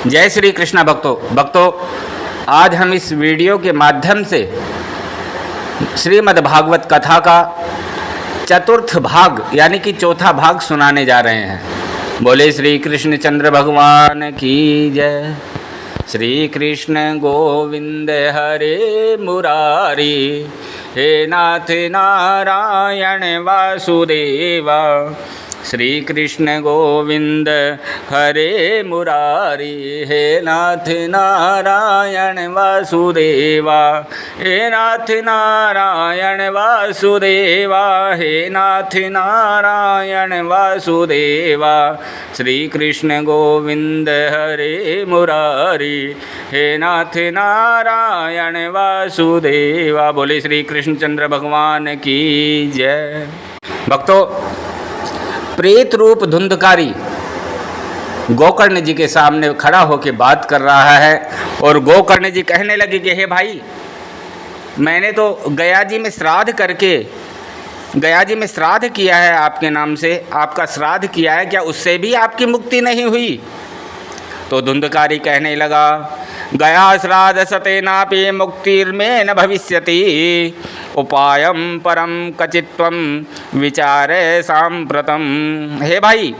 जय श्री कृष्ण भक्तों, आज हम इस वीडियो के माध्यम से श्रीमद् भागवत कथा का चतुर्थ भाग यानी कि चौथा भाग सुनाने जा रहे हैं। बोले श्री कृष्ण चंद्र भगवान की जय। श्री कृष्ण गोविंद हरे मुरारी, हे नाथ नारायण वासुदेवा। श्री कृष्ण गोविंद हरे मुरारी, हे नाथ नारायण वासुदेवा। हे नाथ नारायण वासुदेवा, हे नाथ नारायण वासुदेवा। श्री कृष्ण गोविंद हरे मुरारी, हे नाथ नारायण वासुदेवा। बोले श्री कृष्ण चंद्र भगवान की जय। भक्तों, प्रेत रूप धुंधकारी गोकर्ण जी के सामने खड़ा होकर बात कर रहा है और गोकर्ण जी कहने लगे कि हे भाई, मैंने तो गया जी में श्राद्ध किया है आपके नाम से, आपका श्राद्ध किया है, क्या उससे भी आपकी मुक्ति नहीं हुई? तो धुंधकारी कहने लगा, गया श्राद्ध सतेनापि मुक्तिर्मे न भविष्यति, उपायम परम कचित्वम विचारे सांप्रतम। हे भाई,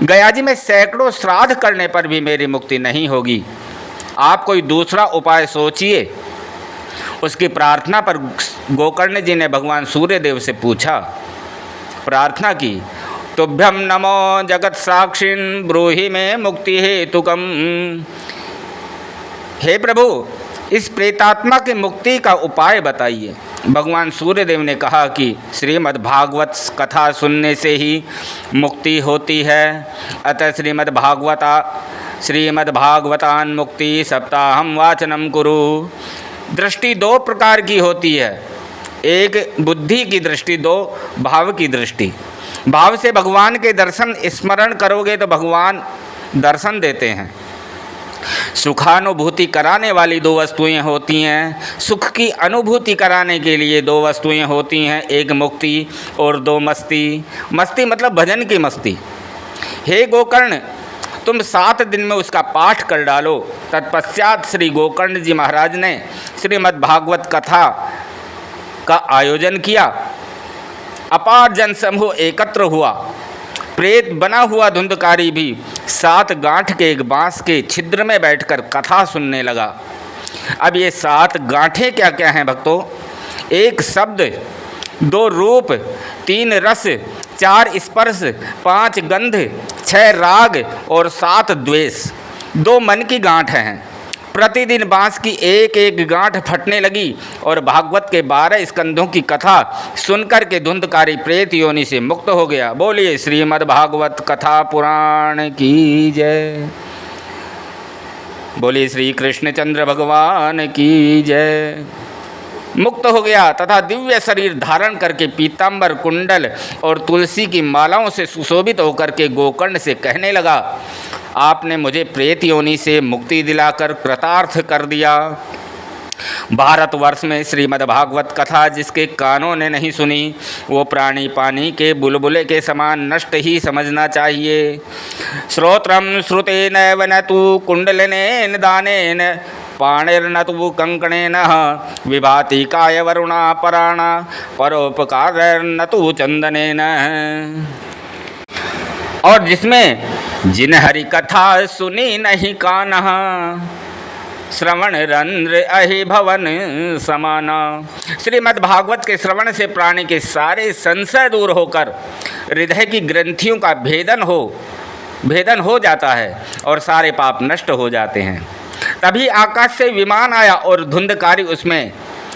गया जी में सैकड़ों श्राद्ध करने पर भी मेरी मुक्ति नहीं होगी, आप कोई दूसरा उपाय सोचिए। उसकी प्रार्थना पर गोकर्ण जी ने भगवान सूर्यदेव से पूछा, प्रार्थना की, तुभ्यम नमो जगत साक्षिन् ब्रूहि में मुक्ति हेतुकम। हे प्रभु, इस प्रेतात्मा की मुक्ति का उपाय बताइए। भगवान सूर्यदेव ने कहा कि श्रीमद् भागवत कथा सुनने से ही मुक्ति होती है, अतः श्रीमद् भागवतान मुक्ति सप्ताहम वाचनम कुरु। दृष्टि दो प्रकार की होती है, एक बुद्धि की दृष्टि, दो भाव की दृष्टि। भाव से भगवान के दर्शन स्मरण करोगे तो भगवान दर्शन देते हैं। सुखानुभूति कराने वाली दो वस्तुएं होती हैं, सुख की अनुभूति कराने के लिए दो वस्तुएं होती हैं, एक मुक्ति और दो मस्ती। मस्ती मतलब भजन की मस्ती। हे गोकर्ण, तुम 7 दिन में उसका पाठ कर डालो। तत्पश्चात श्री गोकर्ण जी महाराज ने श्रीमद् भागवत कथा का आयोजन किया। अपार जनसमूह एकत्र हुआ। प्रेत बना हुआ धुंधकारी भी 7 गांठ के एक बांस के छिद्र में बैठकर कथा सुनने लगा। अब ये 7 गांठें क्या क्या हैं भक्तों? 1 शब्द, 2 रूप, 3 रस, 4 स्पर्श, 5 गंध, 6 राग और 7 द्वेष। 2 मन की गांठ हैं। प्रतिदिन बांस की एक एक गांठ फटने लगी और भागवत के 12 स्कंधों की कथा सुनकर के धुंधकारी प्रेत योनि से मुक्त हो गया। बोलिए श्रीमद् भागवत कथा पुराण की जय। बोलिए श्री कृष्ण चंद्र भगवान की जय। मुक्त हो गया तथा दिव्य शरीर धारण करके पीतांबर, कुंडल और तुलसी की मालाओं से सुशोभित होकर के गोकर्ण से कहने लगा, आपने मुझे प्रेत योनि से मुक्ति दिलाकर कृतार्थ कर दिया। भारतवर्ष में श्रीमद् भागवत कथा जिसके कानों ने नहीं सुनी, वो प्राणी पानी के बुलबुले के समान नष्ट ही समझना चाहिए। श्रोत्रम श्रुतेनैव न तु कुंडलिनेन दानेन, पाणिर्न तु कंकणेन विभाति काय वरुणा पराणा, परोपकारैर्न तु चंदनेन। और जिसमें जिन हरि कथा सुनी नहीं कान्हा, श्रवण रंध्र अहि भवन समाना। श्रीमद् भागवत के श्रवण से प्राणी के सारे संशय दूर होकर हृदय की ग्रंथियों का भेदन हो जाता है और सारे पाप नष्ट हो जाते हैं। तभी आकाश से विमान आया और धुंधकारी उसमें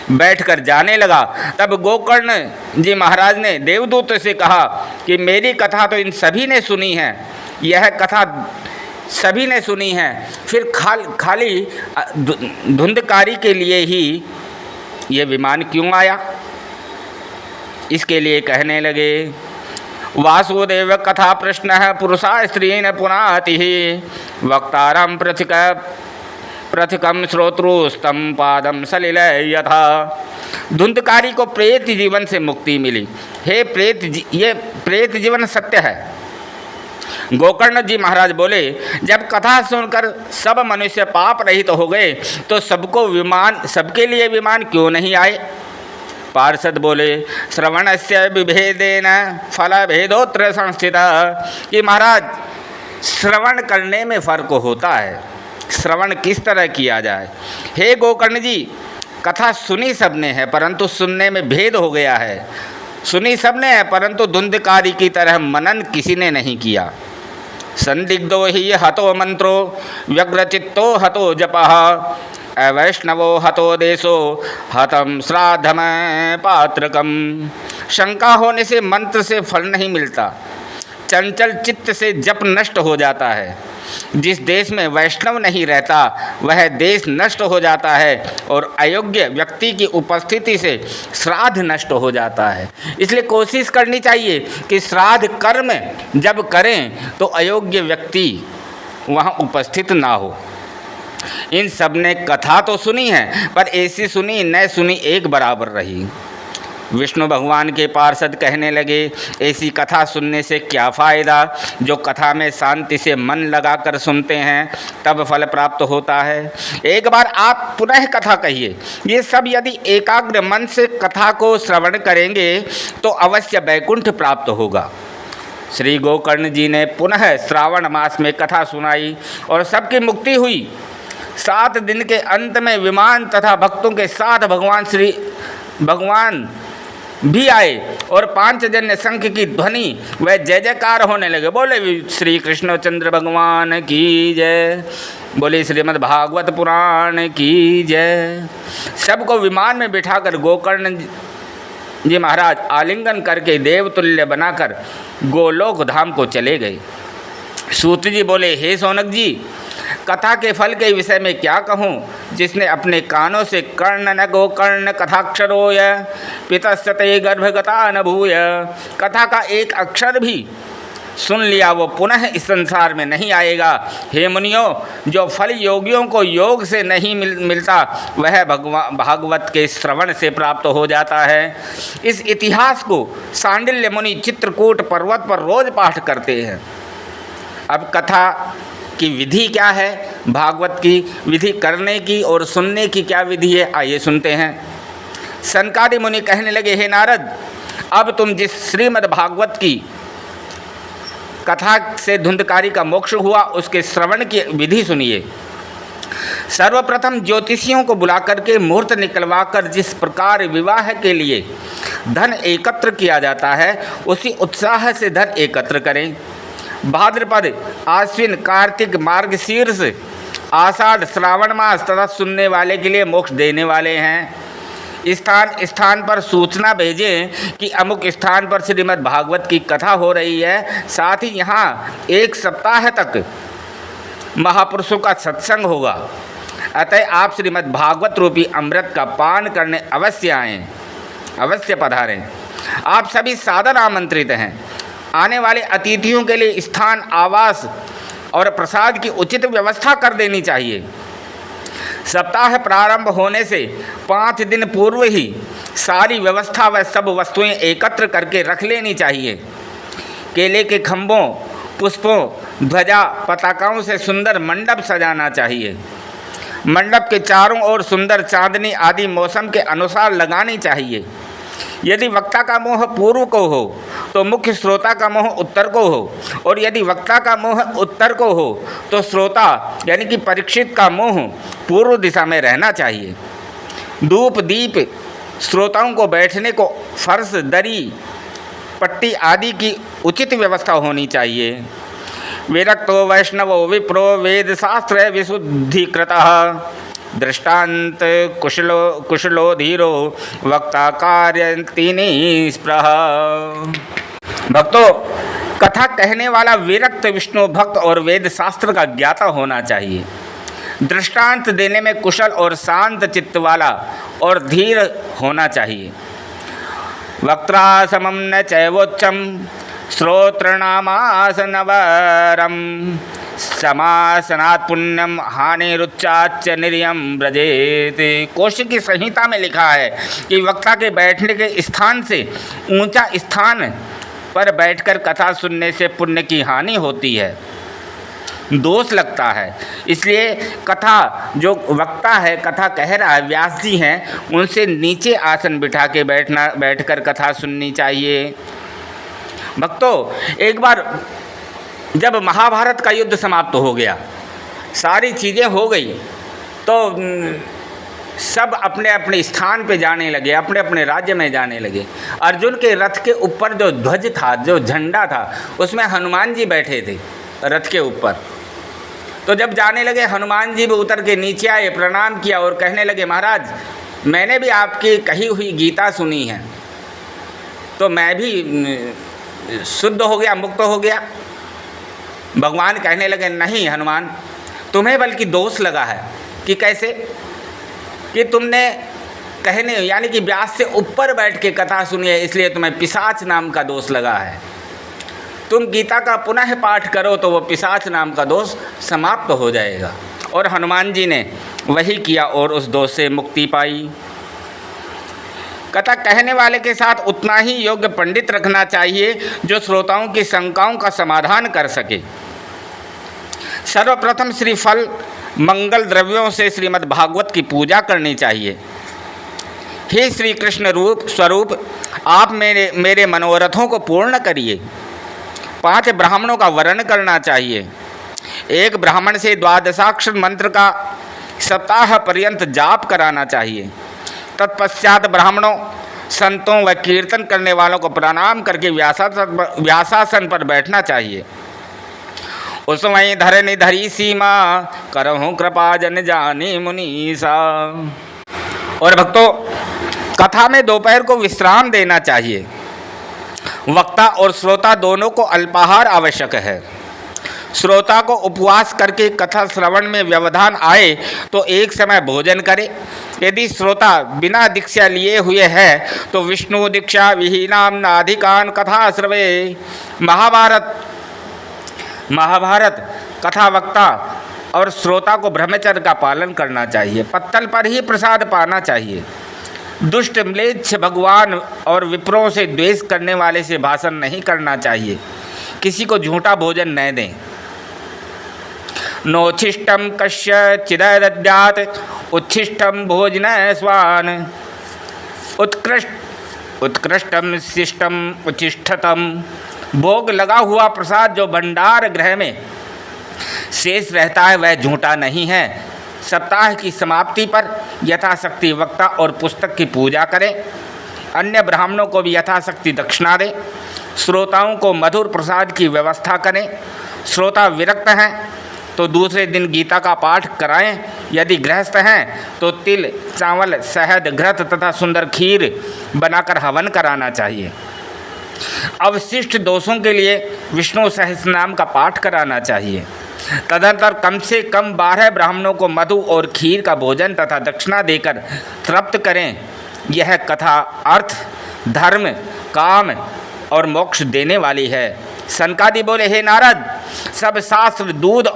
बैठकर जाने लगा। तब गोकर्ण जी महाराज ने देवदूत से कहा कि मेरी कथा तो इन सभी ने सुनी है, यह कथा सभी ने सुनी है, फिर खाली धुंधकारी के लिए ही ये विमान क्यों आया? इसके लिए कहने लगे, वासुदेव कथा प्रश्न पुरुषा स्त्रीन पुनाति, वक्तारम प्रथिकम श्रोत्रुस्तम पादम सलिल यथा। धुंधकारी को प्रेत जीवन से मुक्ति मिली। हे ये प्रेत जीवन सत्य है। गोकर्ण जी महाराज बोले, जब कथा सुनकर सब मनुष्य पाप रहित हो गए तो सबके लिए विमान क्यों नहीं आए? पार्षद बोले, श्रवणस्य विभेदेन फल भेदोत्र संस्थिता, कि महाराज श्रवण करने में फर्क होता है, श्रवण किस तरह किया जाए। हे गोकर्ण जी, कथा सुनी सबने है परंतु सुनने में भेद हो गया है। सुनी सबने है परंतु धुंधकारी की तरह मनन किसी ने नहीं किया। संदिग्धो ही हतो मंत्रो व्यग्रचित्तो हतो जपः, अवैष्णवो हतो देशो हतम श्राद्धम पात्रकम। शंका होने से मंत्र से फल नहीं मिलता, चंचल चित्त से जप नष्ट हो जाता है। जिस देश में वैष्णव नहीं रहता वह देश नष्ट हो जाता है और अयोग्य व्यक्ति की उपस्थिति से श्राद्ध नष्ट हो जाता है। इसलिए कोशिश करनी चाहिए कि श्राद्ध कर्म जब करें तो अयोग्य व्यक्ति वहाँ उपस्थित ना हो। इन सब ने कथा तो सुनी है पर ऐसी सुनी न सुनी एक बराबर रही। विष्णु भगवान के पार्षद कहने लगे, ऐसी कथा सुनने से क्या फ़ायदा? जो कथा में शांति से मन लगाकर सुनते हैं तब फल प्राप्त होता है। एक बार आप पुनः कथा कहिए। ये सब यदि एकाग्र मन से कथा को श्रवण करेंगे तो अवश्य वैकुंठ प्राप्त होगा। श्री गोकर्ण जी ने पुनः श्रावण मास में कथा सुनाई और सबकी मुक्ति हुई। 7 दिन के अंत में विमान तथा भक्तों के साथ भगवान भी आए और पांचजन्य शंख की ध्वनि व जय जयकार होने लगे। बोले श्री कृष्णचंद्र भगवान की जय, बोले श्रीमद् भागवत पुराण की जय। सबको विमान में बिठाकर गोकर्ण जी महाराज आलिंगन करके देवतुल्य बनाकर गोलोक धाम को चले गए। सूत जी बोले, हे सौनक जी, कथा के फल के विषय में क्या कहूँ? जिसने अपने कानों से कर्ण न गोकर्ण कथाक्षरोय पितस्ते गर्भगता न भूय, कथा का एक अक्षर भी सुन लिया वो पुनः इस संसार में नहीं आएगा। हे मुनियों, जो फल योगियों को योग से नहीं मिलता वह भागवत के श्रवण से प्राप्त हो जाता है। इस इतिहास को सांडिल्य मुनि चित्रकूट पर्वत पर रोज पाठ करते हैं। अब कथा की विधि क्या है, भागवत की विधि करने की और सुनने की क्या विधि है, आइए सुनते हैं। सनकादि मुनि कहने लगे, हे नारद, अब तुम जिस श्रीमद् भागवत की कथा से धुंधकारी का मोक्ष हुआ उसके श्रवण की विधि सुनिए। सर्वप्रथम ज्योतिषियों को बुला करके मुहूर्त निकलवा कर जिस प्रकार विवाह के लिए धन एकत्र किया जाता है उसी उत्साह से धन एकत्र करें। भाद्रपद, आश्विन, कार्तिक, मार्गशीर्ष, आषाढ़, श्रावण मास तथा सुनने वाले के लिए मोक्ष देने वाले हैं। स्थान स्थान पर सूचना भेजें कि अमुक स्थान पर श्रीमद् भागवत की कथा हो रही है। साथ ही यहाँ 1 सप्ताह तक महापुरुषों का सत्संग होगा। अतः आप श्रीमद् भागवत रूपी अमृत का पान करने अवश्य आएँ, अवश्य पधारें। आप सभी सादर आमंत्रित हैं। आने वाले अतिथियों के लिए स्थान, आवास और प्रसाद की उचित व्यवस्था कर देनी चाहिए। सप्ताह प्रारंभ होने से 5 दिन पूर्व ही सारी व्यवस्था व सब वस्तुएं एकत्र करके रख लेनी चाहिए। केले के खंभों, पुष्पों, ध्वजा, पताकाओं से सुंदर मंडप सजाना चाहिए। मंडप के चारों ओर सुंदर चांदनी आदि मौसम के अनुसार लगानी चाहिए। यदि वक्ता का मुँह पूर्व को हो तो मुख्य श्रोता का मुँह उत्तर को हो, और यदि वक्ता का मुँह उत्तर को हो तो श्रोता यानी कि परीक्षित का मुँह पूर्व दिशा में रहना चाहिए। धूप, दीप, श्रोताओं को बैठने को फर्श, दरी, पट्टी आदि की उचित व्यवस्था होनी चाहिए। विरक्तो वैष्णवो विप्रो वेद शास्त्र विशुद्धिकृतः, दृष्टांत कुशलो धीरो वक्ता कार्यतिनी स्पृह। भक्तों, कथा कहने वाला विरक्त विष्णु भक्त और वेद शास्त्र का ज्ञाता होना चाहिए। दृष्टांत देने में कुशल और शांत चित्त वाला और धीर होना चाहिए। वक्त्रा समम न चैवोच्चम श्रोत्रनामासनवरम समासनात् पुण्यम हानिरुच्चाच्च निर्यम ब्रजेत। कौशिकी संहिता में लिखा है कि वक्ता के बैठने के स्थान से ऊंचा स्थान पर बैठकर कथा सुनने से पुण्य की हानि होती है, दोष लगता है। इसलिए कथा जो वक्ता है, कथा कह रहा है, व्यास जी हैं, उनसे नीचे आसन बिठा के बैठकर कथा सुननी चाहिए। भक्तों, एक बार जब महाभारत का युद्ध समाप्त हो गया, सारी चीज़ें हो गई, तो सब अपने अपने स्थान पे जाने लगे, अपने अपने राज्य में जाने लगे। अर्जुन के रथ के ऊपर जो ध्वज था, जो झंडा था, उसमें हनुमान जी बैठे थे रथ के ऊपर। तो जब जाने लगे, हनुमान जी भी उतर के नीचे आए, प्रणाम किया और कहने लगे, महाराज मैंने भी आपकी कही हुई गीता सुनी है, तो मैं भी शुद्ध हो गया, मुक्त हो गया। भगवान कहने लगे, नहीं हनुमान, तुम्हें बल्कि दोष लगा है। कि कैसे? कि तुमने कहने यानी कि व्यास से ऊपर बैठ के कथा सुनी है, इसलिए तुम्हें पिशाच नाम का दोष लगा है। तुम गीता का पुनः पाठ करो तो वो पिशाच नाम का दोष समाप्त हो जाएगा। और हनुमान जी ने वही किया और उस दोष से मुक्ति पाई। कथा कहने वाले के साथ उतना ही योग्य पंडित रखना चाहिए जो श्रोताओं की शंकाओं का समाधान कर सके। सर्वप्रथम श्रीफल मंगल द्रव्यों से श्रीमद् भागवत की पूजा करनी चाहिए। हे श्री कृष्ण रूप स्वरूप, आप मेरे मनोरथों को पूर्ण करिए। 5 ब्राह्मणों का वर्ण करना चाहिए। एक ब्राह्मण से 12 मंत्र का सप्ताह पर्यंत जाप कराना चाहिए। तत्पश्चात ब्राह्मणों, संतों व कीर्तन करने वालों को प्रणाम करके व्यासासन पर बैठना चाहिए। उसमें धरनि धरी सीमा, करहूँ कृपा जन जाने मुनीसा। और भक्तों, कथा में दोपहर को विश्राम देना चाहिए। वक्ता और श्रोता दोनों को अल्पाहार आवश्यक है। श्रोता को उपवास करके कथा श्रवण में व्यवधान आए तो एक समय भोजन करे। यदि श्रोता बिना दीक्षा लिए हुए है तो विष्णु दीक्षा विहीनाम नाधिकान कथा श्रवे। महाभारत कथा वक्ता और श्रोता को ब्रह्मचर्य का पालन करना चाहिए। पत्तल पर ही प्रसाद पाना चाहिए। दुष्ट म्लेच्छ भगवान और विप्रों से द्वेष करने वाले से भाषण नहीं करना चाहिए। किसी को झूठा भोजन न दें। नोच्छिष्टम कश्य चिदद्यात उच्छिष्टम भोजन स्वान। उत्कृष्टम शिष्टम उच्छिष्टतम। भोग लगा हुआ प्रसाद जो भंडार गृह में शेष रहता है वह झूठा नहीं है। सप्ताह की समाप्ति पर यथाशक्ति वक्ता और पुस्तक की पूजा करें। अन्य ब्राह्मणों को भी यथाशक्ति दक्षिणा दें। श्रोताओं को मधुर प्रसाद की व्यवस्था करें। श्रोता विरक्त हैं तो दूसरे दिन गीता का पाठ कराएं। यदि गृहस्थ हैं तो तिल, चावल, शहद, घृत तथा सुंदर खीर बनाकर हवन कराना चाहिए। अवशिष्ट दोषों के लिए विष्णु सहस्रनाम का पाठ कराना चाहिए। तदनंतर कम से कम 12 ब्राह्मणों को मधु और खीर का भोजन तथा दक्षिणा देकर तृप्त करें। यह कथा अर्थ, धर्म, काम और मोक्ष देने वाली है। सनकादि बोले, हे नारद, सब शास्त्र दूध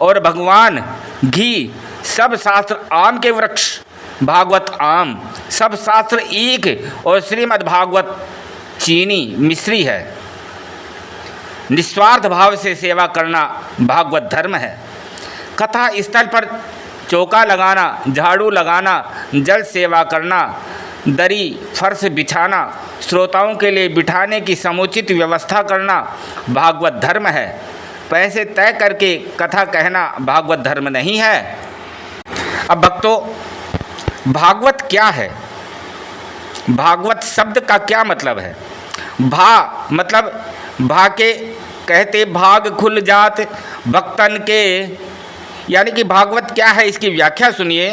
और भगवान घी, सब शास्त्र आम के वृक्ष भागवत आम, सब शास्त्र ईख और श्रीमद् भागवत चीनी मिश्री है। निस्वार्थ भाव से सेवा करना भागवत धर्म है। कथा स्थल पर चौका लगाना, झाड़ू लगाना, जल सेवा करना, दरी फर्श बिछाना, श्रोताओं के लिए बिठाने की समुचित व्यवस्था करना भागवत धर्म है। पैसे तय करके कथा कहना भागवत धर्म नहीं है। अब भक्तों, भागवत क्या है? भागवत शब्द का क्या मतलब है? भा मतलब भा के कहते भाग खुल जात भक्तन के, यानी कि भागवत क्या है इसकी व्याख्या सुनिए।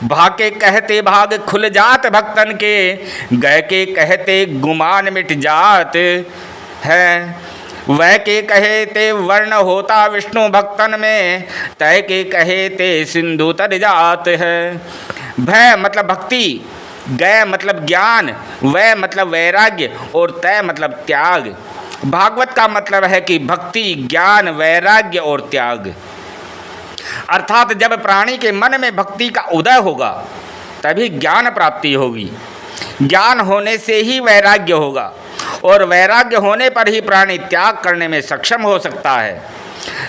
भा के कहते भाग खुल जात भक्तन के, गए के कहते गुमान मिट जात है। वह के कहते वर्ण होता विष्णु भक्तन में, तय के कहते सिंधु तर जात है। भय मतलब भक्ति, गय मतलब ज्ञान, वै मतलब वैराग्य और तय मतलब त्याग। भागवत का मतलब है कि भक्ति, ज्ञान, वैराग्य और त्याग। अर्थात जब प्राणी के मन में भक्ति का उदय होगा तभी ज्ञान प्राप्ति होगी। ज्ञान होने से ही वैराग्य होगा और वैराग्य होने पर ही प्राणी त्याग करने में सक्षम हो सकता है।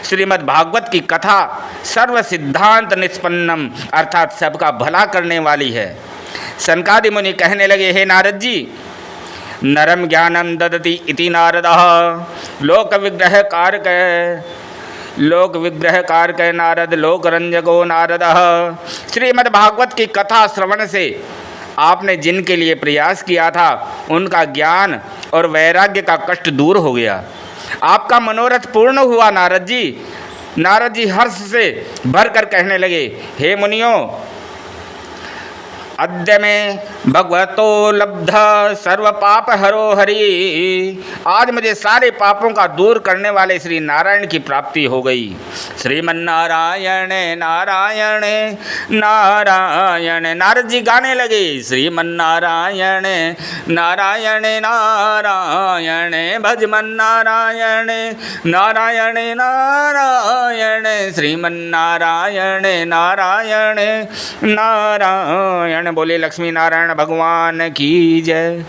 श्रीमद् भागवत की कथा सर्व सिद्धांत निष्पन्नम अर्थात सबका भला करने वाली है। सनकादि मुनि कहने लगे, हे नारद जी, नरम ज्ञानम ददति इति नारदः लोक विग्रह कारक नारद लोक रंजको नारदः। श्रीमद् भागवत की कथा श्रवण से आपने जिनके लिए प्रयास किया था उनका ज्ञान और वैराग्य का कष्ट दूर हो गया। आपका मनोरथ पूर्ण हुआ नारद जी। नारद जी हर्ष से भरकर कहने लगे, हे मुनियों, अद्य में भगवतो लब्ध सर्व पाप हरो हरि। आज मुझे सारे पापों का दूर करने वाले श्री नारायण की प्राप्ति हो गई। श्रीमन्नारायण नारायण नारायण। नारद जी गाने लगे, श्रीमन्नारायण नारायण नारायण भजमन नारायण नारायण नारायण श्रीमन्नारायण नारायण नारायण। बोले लक्ष्मी नारायण भगवान की जय।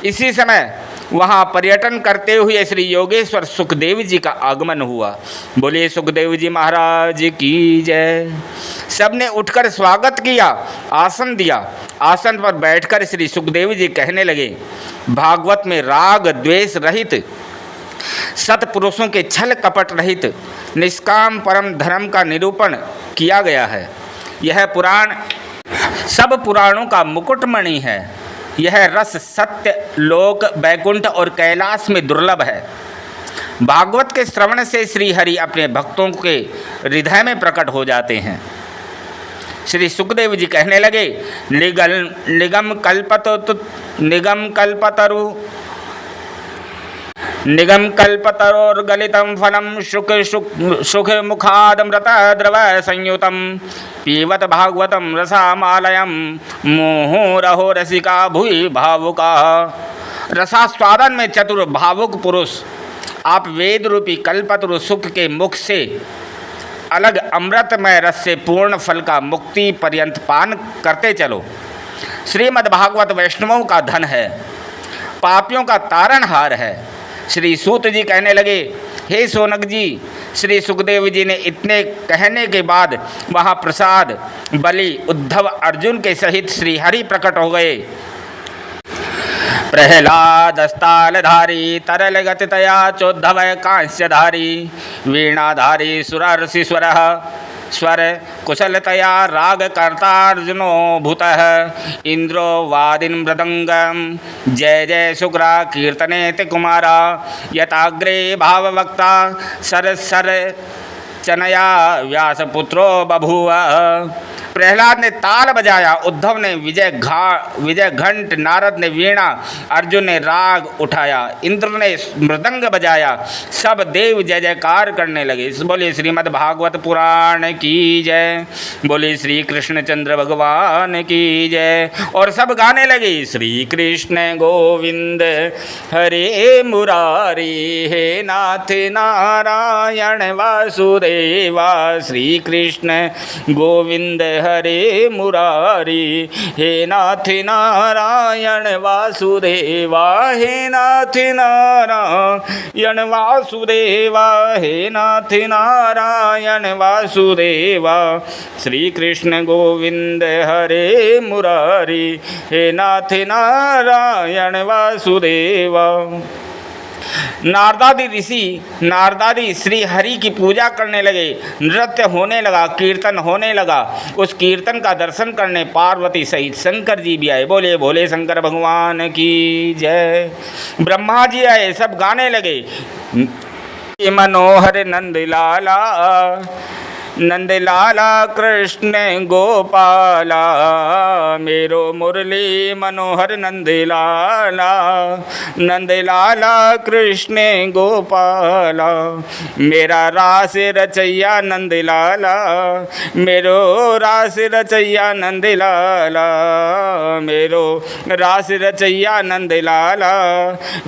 इसी समय वहाँ पर्यटन करते हुए श्री योगेश्वर सुखदेव जी का आगमन हुआ। बोले सुखदेव जी महाराज की जय। सबने उठकर स्वागत किया, आसन दिया। आसन पर बैठकर श्री सुखदेव जी कहने लगे, भागवत में राग द्वेष रहित, सत्पुरुषों के छल कपट रहित निष्काम परम धर्म का निरूपण किया गया है। यह पुराण सब पुराणों का मुकुटमणि है। यह रस सत्य लोक वैकुंठ और कैलाश में दुर्लभ है। भागवत के श्रवण से श्री हरि अपने भक्तों के हृदय में प्रकट हो जाते हैं। श्री सुखदेव जी कहने लगे, निगम कल्पतरोर्गलितं फलं सुख मुखादमृत द्रव संयुतं पीवत भागवतं रसामालयं मुहुरहो रसिका भुवि भावुका। रसास्वादन में चतुर भावुक पुरुष आप वेद रूपी कल्पतरु सुख के मुख से अलग अमृतमय रस से पूर्ण फल का मुक्ति पर्यंत पान करते चलो। श्रीमद् भागवत वैष्णवों का धन है, पापियों का तारणहार है। श्री सूत जी कहने लगे, हे सोनक जी, श्री सुखदेव जी ने इतने कहने के बाद वहाँ प्रसाद बलि उद्धव अर्जुन के सहित श्री हरि प्रकट हो गए। प्रहलादस्तालधारी तरल गतितया चोद्धव कांस्यधारी वीणाधारी सुरारसिस्वर स्वर कुशलतया राग कर्तार्जुनो भूतः इंद्रो वादिन मृदंगम जय जय शुक्रा कीर्तने ते कुमारा यताग्रे भाववक्ता सर चनया व्यासपुत्रो बभूव। प्रहलाद ने ताल बजाया, उद्धव ने विजय घंट, नारद ने वीणा, अर्जुन ने राग उठाया, इंद्र ने मृदंग बजाया। सब देव जय जयकार करने लगे। बोले श्रीमद् भागवत पुराण की जय। बोले श्री कृष्णचंद्र भगवान की जय। और सब गाने लगे, श्री कृष्ण गोविंद हरे मुरारी हे नाथ नारायण वासुदेवा। श्री कृष्ण गोविंद हरे मुरारी हे नाथ नारायण वासुदेवा। हे नाथ नारायण वासुदेवा। हे नाथ नारायण वासुदेवा। श्री कृष्ण गोविंद हरे मुरारी हे नाथ नारायण वासुदेवा। नारदादि ऋषि नारदादि श्री हरि की पूजा करने लगे। नृत्य होने लगा, कीर्तन होने लगा। उस कीर्तन का दर्शन करने पार्वती सहित शंकर जी भी आए। बोले भोले शंकर भगवान की जय। ब्रह्मा जी आए, सब गाने लगे, मनोहर नंदलाला नंदलाला कृष्ण गोपाला मेरो मुरली मनोहर नंदलाला नंदलाला कृष्ण गोपाला मेरा रास रचैया नंदलाला मेरो रास रचैया नंदलाला मेरो रास रचैया नंदलाला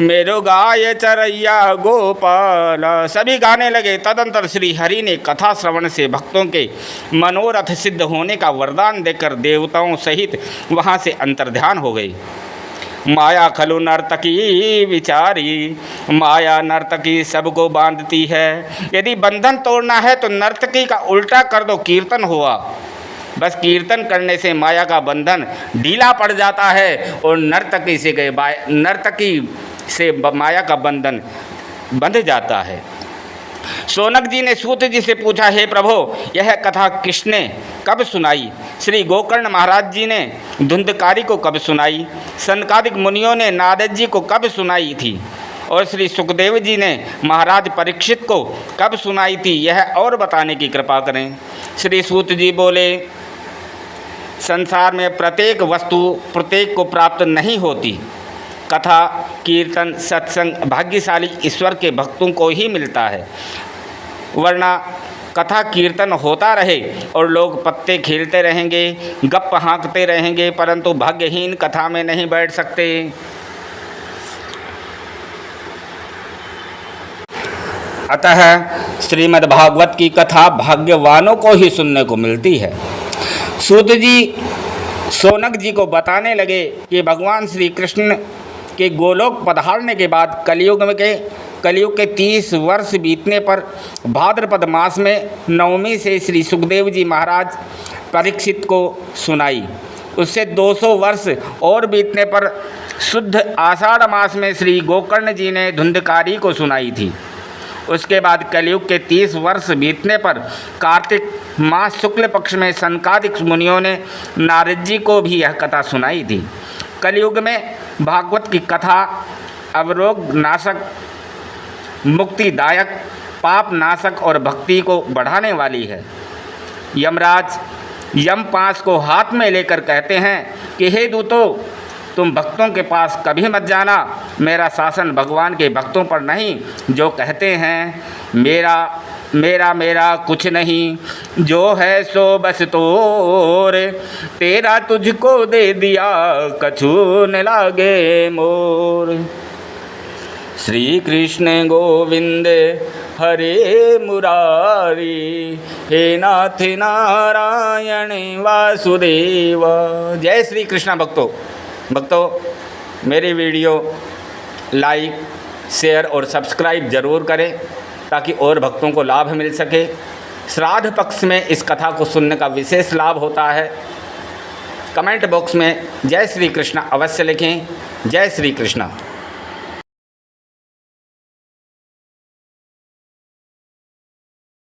मेरो गाय चरैया गोपाला। सभी गाने लगे। तदंतर श्री हरि ने कथा श्रवण से भक्तों के मनोरथ सिद्ध होने का वरदान देकर देवताओं सहित वहाँ से अंतर्ध्यान हो गए। माया खलु नर्तकी विचारी, माया नर्तकी सबको बांधती है। यदि बंधन तोड़ना है तो नर्तकी का उल्टा कर दो, कीर्तन हुआ। बस कीर्तन करने से माया का बंधन ढीला पड़ जाता है और नर्तकी से माया का बंधन बंध जाता है। शौनक जी ने सूत जी से पूछा, हे प्रभु, यह कथा किसने कब सुनाई? श्री गोकर्ण महाराज जी ने धुंधकारी को कब सुनाई? सनकादिक मुनियों ने नारद जी को कब सुनाई थी? और श्री सुखदेव जी ने महाराज परीक्षित को कब सुनाई थी? यह और बताने की कृपा करें। श्री सूत जी बोले, संसार में प्रत्येक वस्तु प्रत्येक को प्राप्त नहीं होती। कथा, कीर्तन, सत्संग भाग्यशाली ईश्वर के भक्तों को ही मिलता है, वरना कथा कीर्तन होता रहे और लोग पत्ते खेलते रहेंगे, गप हाँकते रहेंगे, परंतु भाग्यहीन कथा में नहीं बैठ सकते। अतः श्रीमद् भागवत की कथा भाग्यवानों को ही सुनने को मिलती है। सूत जी शौनक जी को बताने लगे कि भगवान श्री कृष्ण के गोलोक पधारने के बाद कलयुग के 30 वर्ष बीतने पर भाद्रपद मास में नवमी से श्री सुखदेव जी महाराज परीक्षित को सुनाई। उससे 200 वर्ष और बीतने पर शुद्ध आषाढ़ मास में श्री गोकर्ण जी ने धुंधकारी को सुनाई थी। उसके बाद कलयुग के 30 वर्ष बीतने पर कार्तिक मास शुक्ल पक्ष में सनकादिक मुनियों ने नारद जी को भी यह कथा सुनाई थी। कलयुग में भागवत की कथा अवरोग नाशक, मुक्तिदायक, पाप नाशक और भक्ति को बढ़ाने वाली है। यमराज यमपाश को हाथ में लेकर कहते हैं कि हे दूतों, तुम भक्तों के पास कभी मत जाना। मेरा शासन भगवान के भक्तों पर नहीं, जो कहते हैं मेरा मेरा मेरा कुछ नहीं, जो है सो बस तोर, तेरा तुझको दे दिया कछु न लागे मोर। श्री कृष्ण गोविंद हरे मुरारी, हे नाथ नारायण वासुदेव। जय श्री कृष्ण। भक्तों, मेरी वीडियो लाइक, शेयर और सब्सक्राइब ज़रूर करें ताकि और भक्तों को लाभ मिल सके। श्राद्ध पक्ष में इस कथा को सुनने का विशेष लाभ होता है। कमेंट बॉक्स में जय श्री कृष्ण अवश्य लिखें। जय श्री कृष्ण।